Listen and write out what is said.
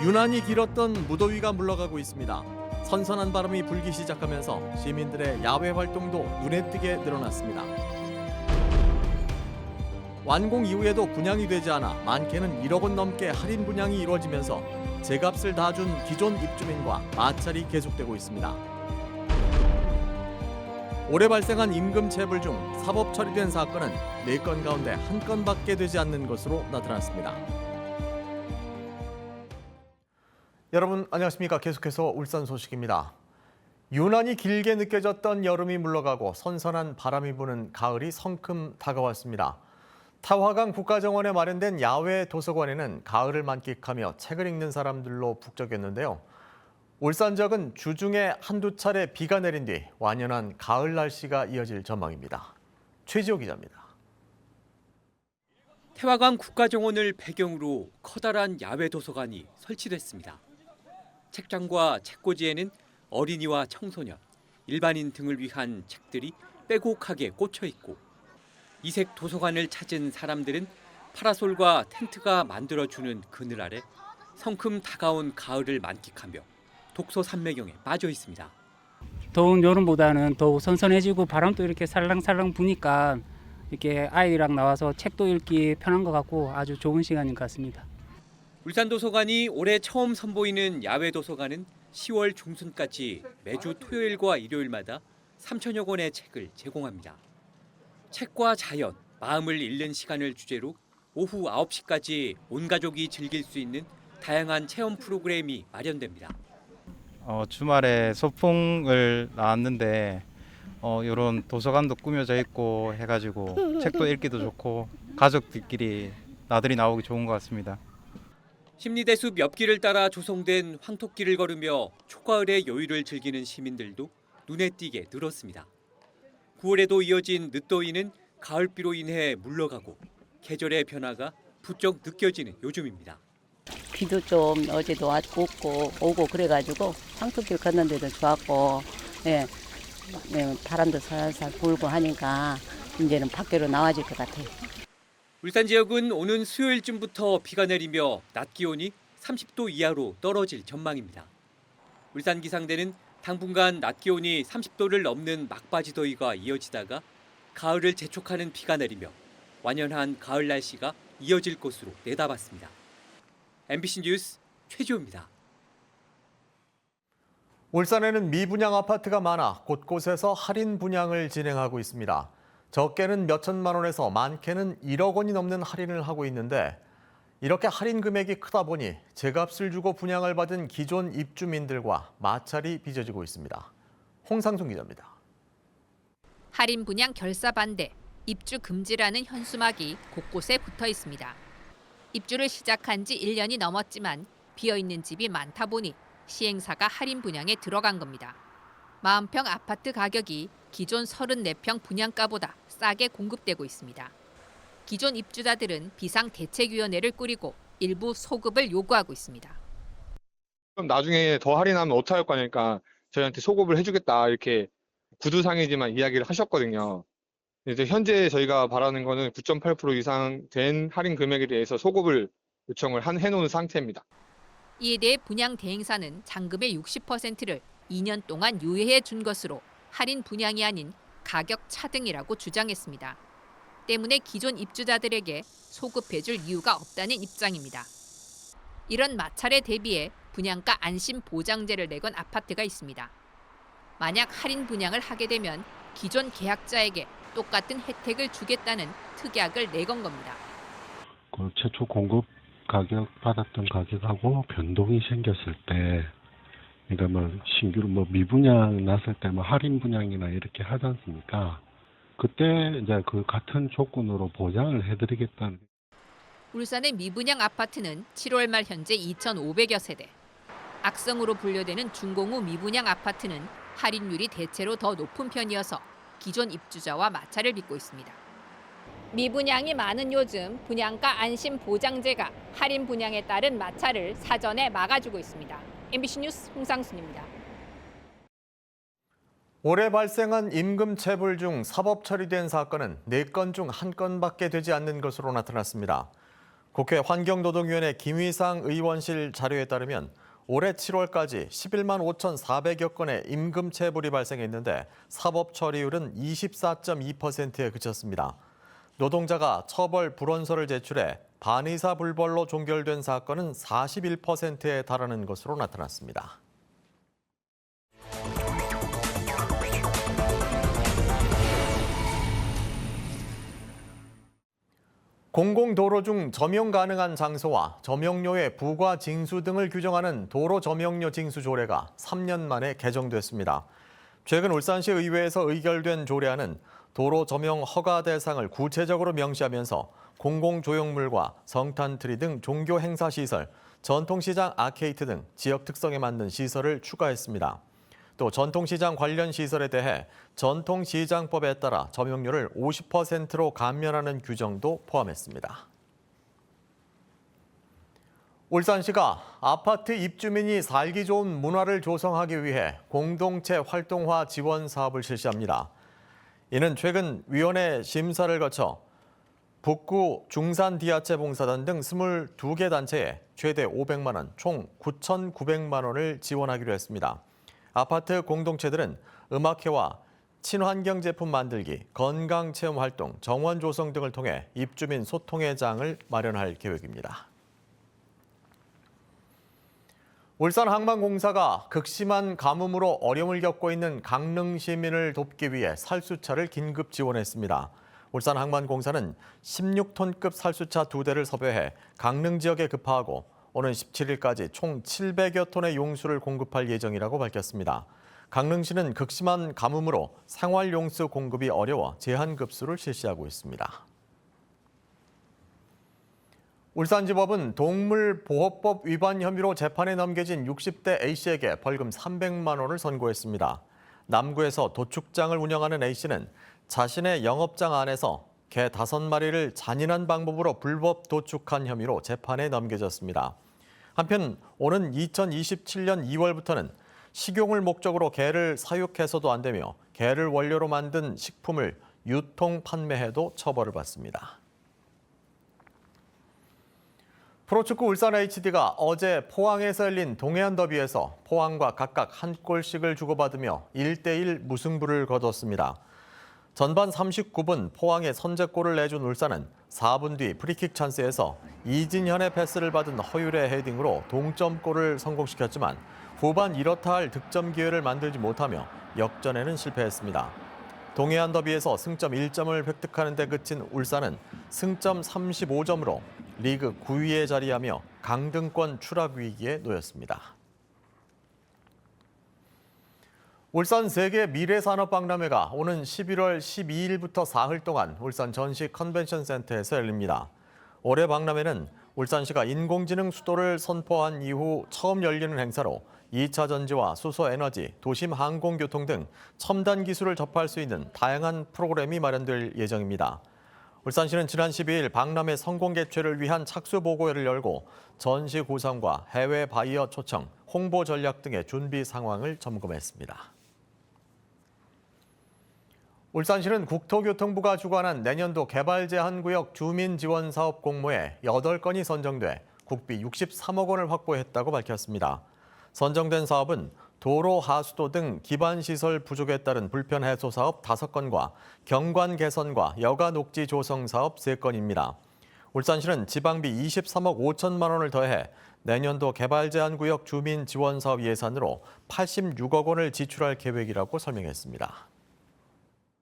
유난히 길었던 무더위가 물러가고 있습니다. 선선한 바람이 불기 시작하면서 시민들의 야외 활동도 눈에 띄게 늘어났습니다. 완공 이후에도 분양이 되지 않아 많게는 1억 원 넘게 할인 분양이 이루어지면서 제값을 다 준 기존 입주민과 마찰이 계속되고 있습니다. 올해 발생한 임금 체불 중 사법 처리된 사건은 4건 가운데 1건밖에 되지 않는 것으로 나타났습니다. 여러분 안녕하십니까? 계속해서 울산 소식입니다. 유난히 길게 느껴졌던 여름이 물러가고 선선한 바람이 부는 가을이 성큼 다가왔습니다. 타화강 국가정원에 마련된 야외 도서관에는 가을을 만끽하며 책을 읽는 사람들로 북적였는데요. 울산 지역은 주중에 한두 차례 비가 내린 뒤 완연한 가을 날씨가 이어질 전망입니다. 최지호 기자입니다. 태화강 국가정원을 배경으로 커다란 야외 도서관이 설치됐습니다. 책장과 책꽂이에는 어린이와 청소년, 일반인 등을 위한 책들이 빼곡하게 꽂혀 있고 이색 도서관을 찾은 사람들은 파라솔과 텐트가 만들어주는 그늘 아래 성큼 다가온 가을을 만끽하며 독서 산매경에 빠져 있습니다. 더운 여름보다는 더욱 선선해지고 바람도 이렇게 살랑살랑 부니까 이렇게 아이랑 나와서 책도 읽기 편한 것 같고 아주 좋은 시간인 것 같습니다. 울산도서관이 올해 처음 선보이는 야외 도서관은 10월 중순까지 매주 토요일과 일요일마다 3천여 권의 책을 제공합니다. 책과 자연, 마음을 읽는 시간을 주제로 오후 9시까지 온 가족이 즐길 수 있는 다양한 체험 프로그램이 마련됩니다. 주말에 소풍을 나왔는데 이런 도서관도 꾸며져 있고 해가지고 책도 읽기도 좋고 가족들끼리 나들이 나오기 좋은 것 같습니다. 심리대숲 옆길을 따라 조성된 황토길을 걸으며 초가을의 여유를 즐기는 시민들도 눈에 띄게 늘었습니다. 9월에도 이어진 늦더위는 가을비로 인해 물러가고 계절의 변화가 부쩍 느껴지는 요즘입니다. 비도 좀 어제도 오고 그래가지고 황토길 걷는데도 좋았고 바람도 살살 불고 하니까 이제는 밖으로 나와질 것 같아요. 울산 지역은 오는 수요일쯤부터 비가 내리며 낮 기온이 30도 이하로 떨어질 전망입니다. 울산 기상대는 당분간 낮 기온이 30도를 넘는 막바지 더위가 이어지다가 가을을 재촉하는 비가 내리며 완연한 가을 날씨가 이어질 것으로 내다봤습니다. MBC 뉴스 최지호입니다. 울산에는 미분양 아파트가 많아 곳곳에서 할인 분양을 진행하고 있습니다. 적게는 몇 천만 원에서 많게는 1억 원이 넘는 할인을 하고 있는데 이렇게 할인 금액이 크다 보니 제값을 주고 분양을 받은 기존 입주민들과 마찰이 빚어지고 있습니다. 홍상순 기자입니다. 할인 분양 결사 반대, 입주 금지라는 현수막이 곳곳에 붙어 있습니다. 입주를 시작한 지 1년이 넘었지만 비어있는 집이 많다 보니 시행사가 할인 분양에 들어간 겁니다. 40평 아파트 가격이 기존 34평 분양가보다 싸게 공급되고 있습니다. 기존 입주자들은 비상대책위원회를 꾸리고 일부 소급을 요구하고 있습니다. 그럼 나중에 더 할인하면 어떡할 거니까 저희한테 소급을 해주겠다 이렇게 구두상이지만 이야기를 하셨거든요. 이제 현재 저희가 바라는 거는 9.8% 이상 된 할인 금액에 대해서 소급을 요청을 해놓은 상태입니다. 이에 대해 분양 대행사는 잔금의 60%를 2년 동안 유예해 준 것으로 할인 분양이 아닌 가격 차등이라고 주장했습니다. 때문에 기존 입주자들에게 소급해줄 이유가 없다는 입장입니다. 이런 마찰에 대비해 분양가 안심 보장제를 내건 아파트가 있습니다. 만약 할인 분양을 하게 되면 기존 계약자에게 똑같은 혜택을 주겠다는 특약을 내건 겁니다. 그 최초 공급 가격 받았던 가격하고 변동이 생겼을 때, 그러니까 신규로 미분양 났을 때 할인 분양이나 이렇게 하지 않습니까? 그때 이제 그 같은 조건으로 보장을 해드리겠다는. 울산의 미분양 아파트는 7월 말 현재 2,500여 세대. 악성으로 분류되는 중공후 미분양 아파트는 할인율이 대체로 더 높은 편이어서 기존 입주자와 마찰을 빚고 있습니다. 미분양이 많은 요즘 분양가 안심 보장제가 할인 분양에 따른 마찰을 사전에 막아주고 있습니다. MBC 뉴스 홍상순입니다. 올해 발생한 임금 체불 중 사법 처리된 사건은 4건 중 1건밖에 되지 않는 것으로 나타났습니다. 국회 환경노동위원회 김위상 의원실 자료에 따르면 올해 7월까지 11만 5,400여 건의 임금체불이 발생했는데 사법 처리율은 24.2%에 그쳤습니다. 노동자가 처벌 불원서를 제출해 반의사 불벌로 종결된 사건은 41%에 달하는 것으로 나타났습니다. 공공도로 중 점용 가능한 장소와 점용료의 부과 징수 등을 규정하는 도로 점용료 징수 조례가 3년 만에 개정됐습니다. 최근 울산시 의회에서 의결된 조례안은 도로 점용 허가 대상을 구체적으로 명시하면서 공공조형물과 성탄트리 등 종교 행사 시설, 전통시장 아케이트 등 지역 특성에 맞는 시설을 추가했습니다. 또 전통시장 관련 시설에 대해 전통시장법에 따라 점용료를 50%로 감면하는 규정도 포함했습니다. 울산시가 아파트 입주민이 살기 좋은 문화를 조성하기 위해 공동체 활동화 지원 사업을 실시합니다. 이는 최근 위원회 심사를 거쳐 북구 중산디아체봉사단 등 22개 단체에 최대 500만 원, 총 9,900만 원을 지원하기로 했습니다. 아파트 공동체들은 음악회와 친환경 제품 만들기, 건강체험 활동, 정원 조성 등을 통해 입주민 소통의 장을 마련할 계획입니다. 울산항만공사가 극심한 가뭄으로 어려움을 겪고 있는 강릉 시민을 돕기 위해 살수차를 긴급 지원했습니다. 울산항만공사는 16톤급 살수차 2대를 섭외해 강릉 지역에 급파하고 오는 17일까지 총 700여 톤의 용수를 공급할 예정이라고 밝혔습니다. 강릉시는 극심한 가뭄으로 생활용수 공급이 어려워 제한급수를 실시하고 있습니다. 울산지법은 동물보호법 위반 혐의로 재판에 넘겨진 60대 A씨에게 벌금 300만 원을 선고했습니다. 남구에서 도축장을 운영하는 A씨는 자신의 영업장 안에서 개 5마리를 잔인한 방법으로 불법 도축한 혐의로 재판에 넘겨졌습니다. 한편 오는 2027년 2월부터는 식용을 목적으로 개를 사육해서도 안 되며 개를 원료로 만든 식품을 유통 판매해도 처벌을 받습니다. 프로축구 울산 HD가 어제 포항에서 열린 동해안 더비에서 포항과 각각 한 골씩을 주고받으며 1대1 무승부를 거뒀습니다. 전반 39분 포항에 선제골을 내준 울산은 4분 뒤 프리킥 찬스에서 이진현의 패스를 받은 허율의 헤딩으로 동점골을 성공시켰지만 후반 1어타 할 득점 기회를 만들지 못하며 역전에는 실패했습니다. 동해안 더비에서 승점 1점을 획득하는 데 그친 울산은 승점 35점으로 리그 9위에 자리하며 강등권 추락 위기에 놓였습니다. 울산 세계 미래산업박람회가 오는 11월 12일부터 사흘 동안 울산 전시 컨벤션센터에서 열립니다. 올해 박람회는 울산시가 인공지능 수도를 선포한 이후 처음 열리는 행사로 2차 전지와 수소에너지, 도심 항공교통 등 첨단 기술을 접할 수 있는 다양한 프로그램이 마련될 예정입니다. 울산시는 지난 12일 박람회 성공 개최를 위한 착수 보고회를 열고 전시 구성과 해외 바이어 초청, 홍보 전략 등의 준비 상황을 점검했습니다. 울산시는 국토교통부가 주관한 내년도 개발 제한 구역 주민 지원 사업 공모에 8건이 선정돼 국비 63억 원을 확보했다고 밝혔습니다. 선정된 사업은 도로 하수도 등 기반시설 부족에 따른 불편 해소 사업 5건과 경관 개선과 여가 녹지 조성 사업 3건입니다. 울산시는 지방비 23억 5천만 원을 더해 내년도 개발 제한 구역 주민 지원 사업 예산으로 86억 원을 지출할 계획이라고 설명했습니다.